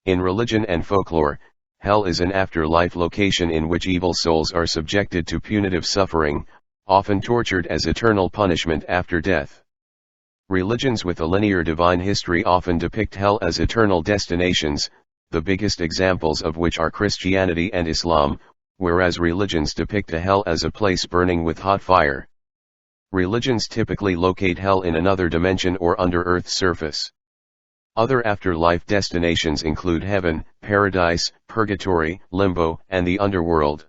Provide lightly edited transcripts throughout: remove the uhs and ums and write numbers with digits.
In religion and folklore, hell is an afterlife location in which evil souls are subjected to punitive suffering, often tortured as eternal punishment after death. Religions with a linear divine history often depict hell as eternal destinations, the biggest examples of which are Christianity and Islam, whereas religions depict a hell as a place burning with hot fire. Religions typically locate hell in another dimension or under Earth's surface. Other afterlife destinations include heaven, paradise, purgatory, limbo, and the underworld.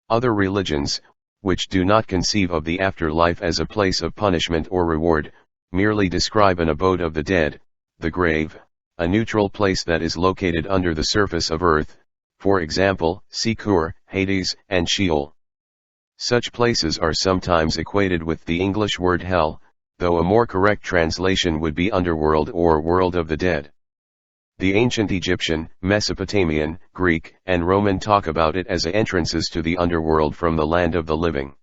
Other religions, which do not conceive of the afterlife as a place of punishment or reward, merely describe an abode of the dead, the grave, a neutral place that is located under the surface of Earth, for example, Sekur, Hades, and Sheol. Such places are sometimes equated with the English word hell, though a more correct translation would be underworld or world of the dead. The ancient Egyptian, Mesopotamian, Greek, and Roman talk about it as entrances to the underworld from the land of the living.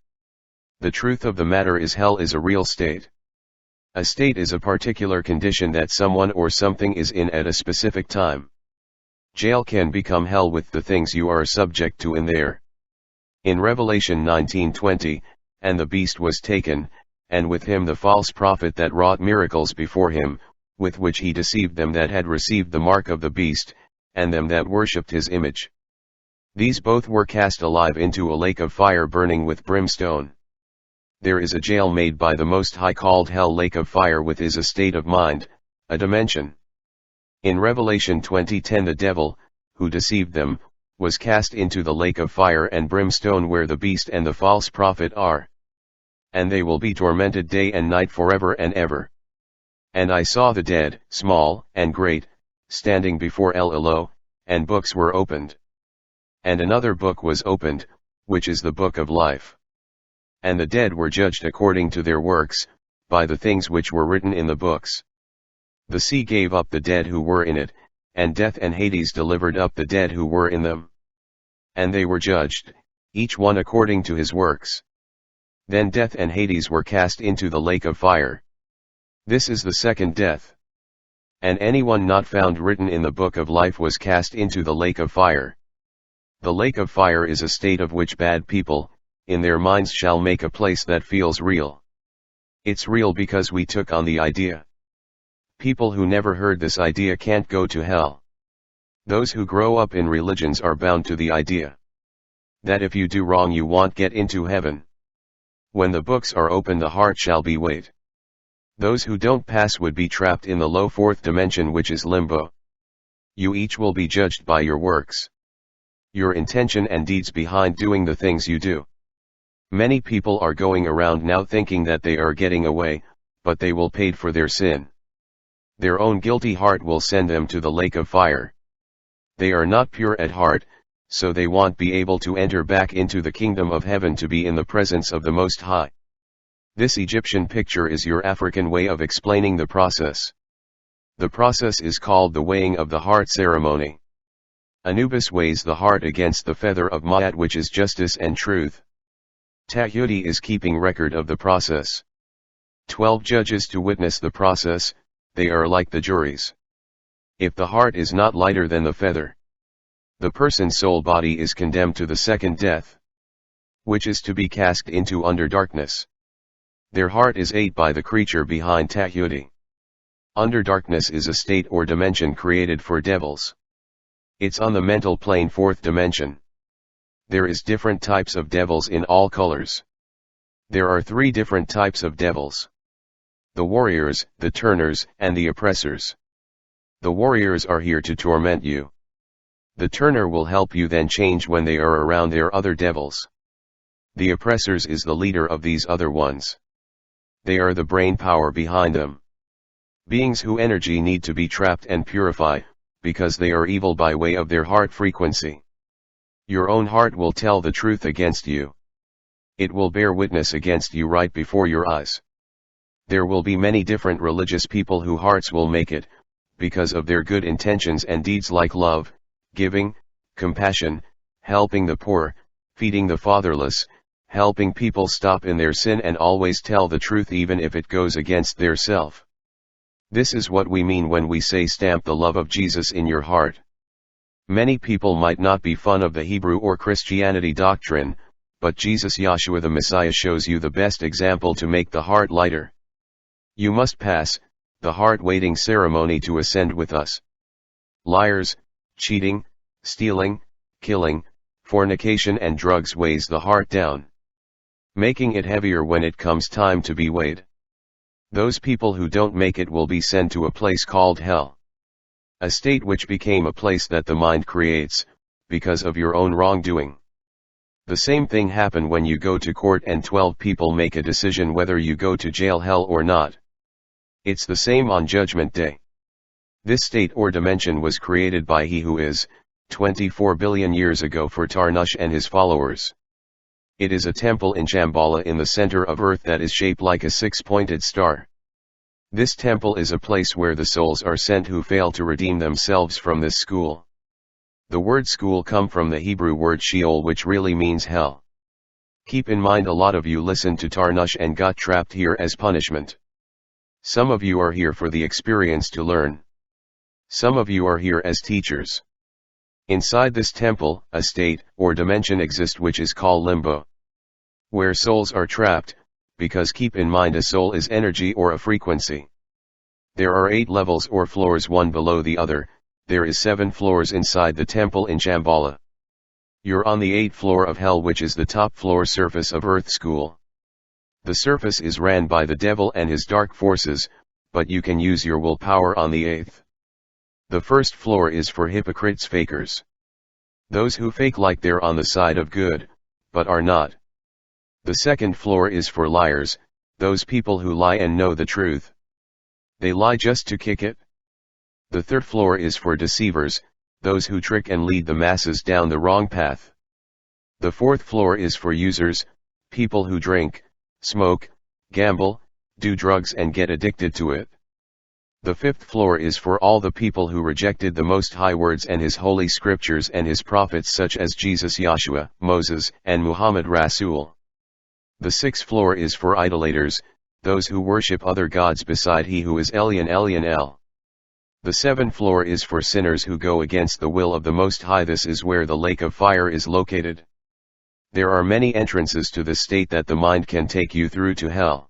The truth of the matter is hell is a real state. A state is a particular condition that someone or something is in at a specific time. Jail can become hell with the things you are subject to in there. In Revelation 19:20, "And the beast was taken, and with him the false prophet that wrought miracles before him, with which he deceived them that had received the mark of the beast, and them that worshipped his image. These both were cast alive into a lake of fire burning with brimstone." There is a jail made by the Most High called hell, lake of fire, with is a state of mind, a dimension. In Revelation 20:10, the devil, who deceived them, was cast into the lake of fire and brimstone where the beast and the false prophet are. And they will be tormented day and night forever and ever. And I saw the dead, small and great, standing before El Elo, and books were opened. And another book was opened, which is the book of life. And the dead were judged according to their works, by the things which were written in the books. The sea gave up the dead who were in it, and death and Hades delivered up the dead who were in them. And they were judged, each one according to his works. Then death and Hades were cast into the lake of fire. This is the second death. And anyone not found written in the book of life was cast into the lake of fire. The lake of fire is a state of which bad people, in their minds, shall make a place that feels real. It's real because we took on the idea. People who never heard this idea can't go to hell. Those who grow up in religions are bound to the idea that if you do wrong you won't get into heaven. When the books are open the heart shall be weighed. Those who don't pass would be trapped in the low fourth dimension, which is limbo. You each will be judged by your works, your intention and deeds behind doing the things you do. Many people are going around now thinking that they are getting away, but they will pay for their sin. Their own guilty heart will send them to the lake of fire. They are not pure at heart, so they won't be able to enter back into the kingdom of heaven to be in the presence of the Most High. This Egyptian picture is your African way of explaining the process. The process is called the weighing of the heart ceremony. Anubis weighs the heart against the feather of Ma'at, which is justice and truth. Tahuti is keeping record of the process. 12 judges to witness the process, they are like the juries. If the heart is not lighter than the feather, the person's soul body is condemned to the second death, which is to be cast into under darkness. Their heart is ate by the creature behind Tahuti. Under darkness is a state or dimension created for devils. It's on the mental plane, fourth dimension. There is different types of devils in all colors. There are 3 different types of devils: the warriors, the turners, and the oppressors. The warriors are here to torment you. The turner will help you then change when they are around their other devils. The oppressors is the leader of these other ones. They are the brain power behind them. Beings who energy need to be trapped and purified, because they are evil by way of their heart frequency. Your own heart will tell the truth against you. It will bear witness against you right before your eyes. There will be many different religious people whose hearts will make it, because of their good intentions and deeds like love, giving, compassion, helping the poor, feeding the fatherless, helping people stop in their sin and always tell the truth even if it goes against their self. This is what we mean when we say stamp the love of Jesus in your heart. Many people might not be fond of the Hebrew or Christianity doctrine, but Jesus Yahshua the Messiah shows you the best example to make the heart lighter. You must pass the heart-weighting ceremony to ascend with us. Liars, cheating, stealing, killing, fornication and drugs weighs the heart down, making it heavier when it comes time to be weighed. Those people who don't make it will be sent to a place called hell. A state which became a place that the mind creates, because of your own wrongdoing. The same thing happen when you go to court and 12 people make a decision whether you go to jail, hell or not. It's the same on Judgment Day. This state or dimension was created by He who is, 24 billion years ago for Tarnush and his followers. It is a temple in Shambhala in the center of earth that is shaped like a six-pointed star. This temple is a place where the souls are sent who fail to redeem themselves from this school. The word school come from the Hebrew word Sheol, which really means hell. Keep in mind a lot of you listened to Tarnush and got trapped here as punishment. Some of you are here for the experience to learn. Some of you are here as teachers. Inside this temple, a state, or dimension exists which is called limbo, where souls are trapped, because keep in mind a soul is energy or a frequency. There are 8 levels or floors one below the other. There is 7 floors inside the temple in Shambhala. You're on the 8th floor of hell, which is the top floor surface of Earth School. The surface is ran by the devil and his dark forces, but you can use your willpower on the 8th. The first floor is for hypocrites, fakers. Those who fake like they're on the side of good, but are not. The second floor is for liars, those people who lie and know the truth. They lie just to kick it. The third floor is for deceivers, those who trick and lead the masses down the wrong path. The fourth floor is for users, people who drink, smoke, gamble, do drugs and get addicted to it. The fifth floor is for all the people who rejected the Most High words and His holy scriptures and His prophets such as Jesus Yahshua, Moses, and Muhammad Rasul. The sixth floor is for idolaters, those who worship other gods beside He who is Elyon El. The seventh floor is for sinners who go against the will of the Most High. This is where the lake of fire is located. There are many entrances to this state that the mind can take you through to hell.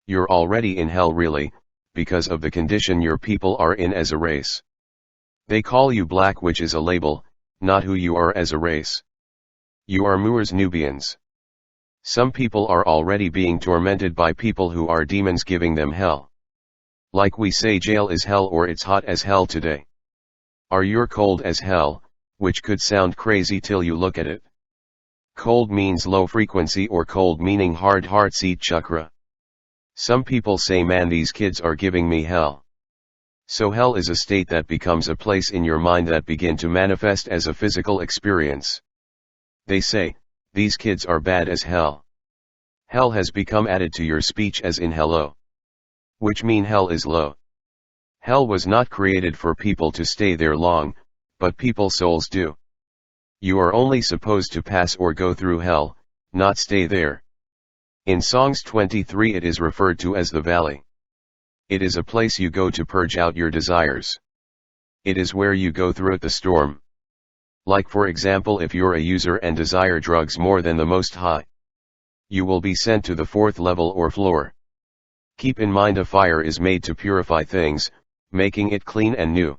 You're already in hell really, because of the condition your people are in as a race. They call you black, which is a label, not who you are as a race. You are Moors, Nubians. Some people are already being tormented by people who are demons giving them hell. Like we say jail is hell or it's hot as hell today. Or you're cold as hell, which could sound crazy till you look at it. Cold means low frequency or cold meaning hard heart seat chakra. Some people say, man, these kids are giving me hell. So hell is a state that becomes a place in your mind that begin to manifest as a physical experience. They say, these kids are bad as hell. Hell has become added to your speech as in hello. Which mean hell is low. Hell was not created for people to stay there long, but people's souls do. You are only supposed to pass or go through hell, not stay there. In Songs 23 it is referred to as the valley. It is a place you go to purge out your desires. It is where you go through the storm. Like for example, if you're a user and desire drugs more than the Most High, you will be sent to the 4th level or floor. Keep in mind a fire is made to purify things, making it clean and new.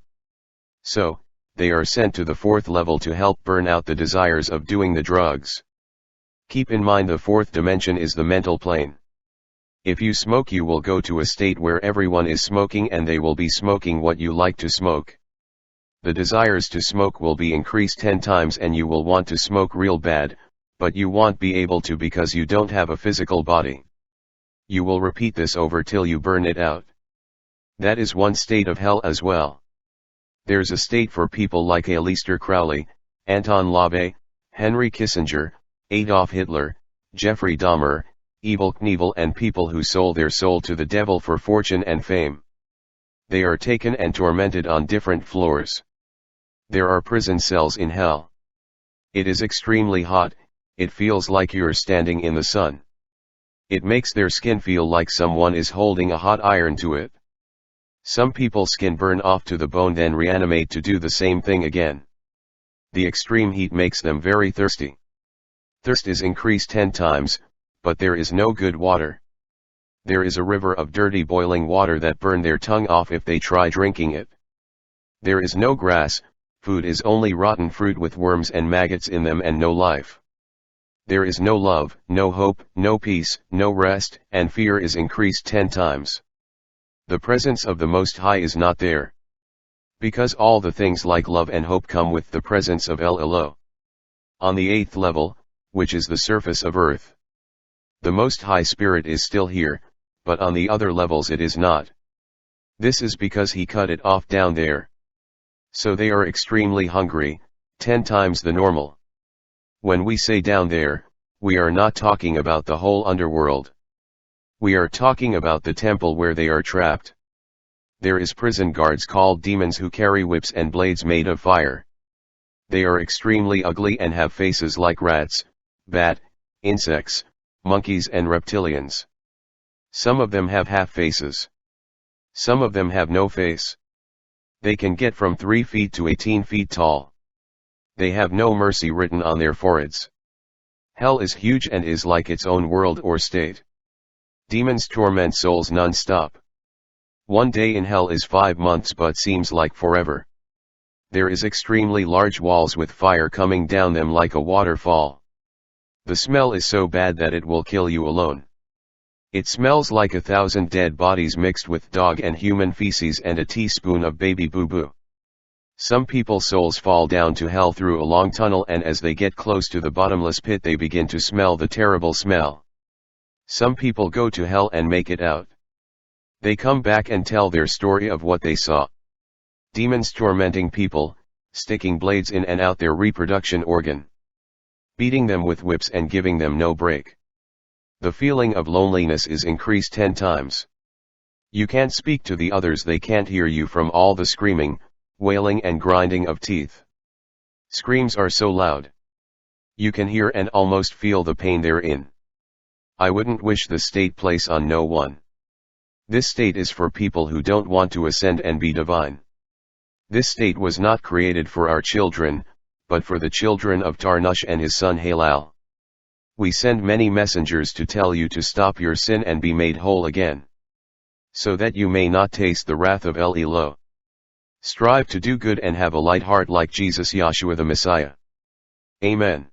So, they are sent to the 4th level to help burn out the desires of doing the drugs. Keep in mind the 4th dimension is the mental plane. If you smoke, you will go to a state where everyone is smoking and they will be smoking what you like to smoke. The desires to smoke will be increased 10 times and you will want to smoke real bad, but you won't be able to because you don't have a physical body. You will repeat this over till you burn it out. That is one state of hell as well. There's a state for people like Aleister Crowley, Anton LaVey, Henry Kissinger, Adolf Hitler, Jeffrey Dahmer, Evel Knievel, and people who sold their soul to the devil for fortune and fame. They are taken and tormented on different floors. There are prison cells in hell. It is extremely hot, it feels like you're standing in the sun. It makes their skin feel like someone is holding a hot iron to it. Some people's skin burn off to the bone then reanimate to do the same thing again. The extreme heat makes them very thirsty. Thirst is increased 10 times, but there is no good water. There is a river of dirty boiling water that burn their tongue off if they try drinking it. There is no grass, food is only rotten fruit with worms and maggots in them and no life. There is no love, no hope, no peace, no rest, and fear is increased 10 times. The presence of the Most High is not there. Because all the things like love and hope come with the presence of El Elo. On the 8th level, which is the surface of earth, the Most High Spirit is still here, but on the other levels it is not. This is because he cut it off down there. So they are extremely hungry, 10 times the normal. When we say down there, we are not talking about the whole underworld. We are talking about the temple where they are trapped. There is prison guards called demons who carry whips and blades made of fire. They are extremely ugly and have faces like rats, bat, insects, monkeys and reptilians. Some of them have half faces. Some of them have no face. They can get from 3 feet to 18 feet tall. They have no mercy written on their foreheads. Hell is huge and is like its own world or state. Demons torment souls non-stop. One day in hell is 5 months but seems like forever. There is extremely large walls with fire coming down them like a waterfall. The smell is so bad that it will kill you alone. It smells like 1,000 dead bodies mixed with dog and human feces and a teaspoon of baby boo-boo. Some people's souls fall down to hell through a long tunnel, and as they get close to the bottomless pit they begin to smell the terrible smell. Some people go to hell and make it out. They come back and tell their story of what they saw. Demons tormenting people, sticking blades in and out their reproduction organ. Beating them with whips and giving them no break. The feeling of loneliness is increased 10 times. You can't speak to the others, they can't hear you from all the screaming, wailing and grinding of teeth. Screams are so loud. You can hear and almost feel the pain they're in. I wouldn't wish the state place on no one. This state is for people who don't want to ascend and be divine. This state was not created for our children, but for the children of Tarnush and his son Halal. We send many messengers to tell you to stop your sin and be made whole again. So that you may not taste the wrath of El Elo. Strive to do good and have a light heart like Jesus Yahshua the Messiah. Amen.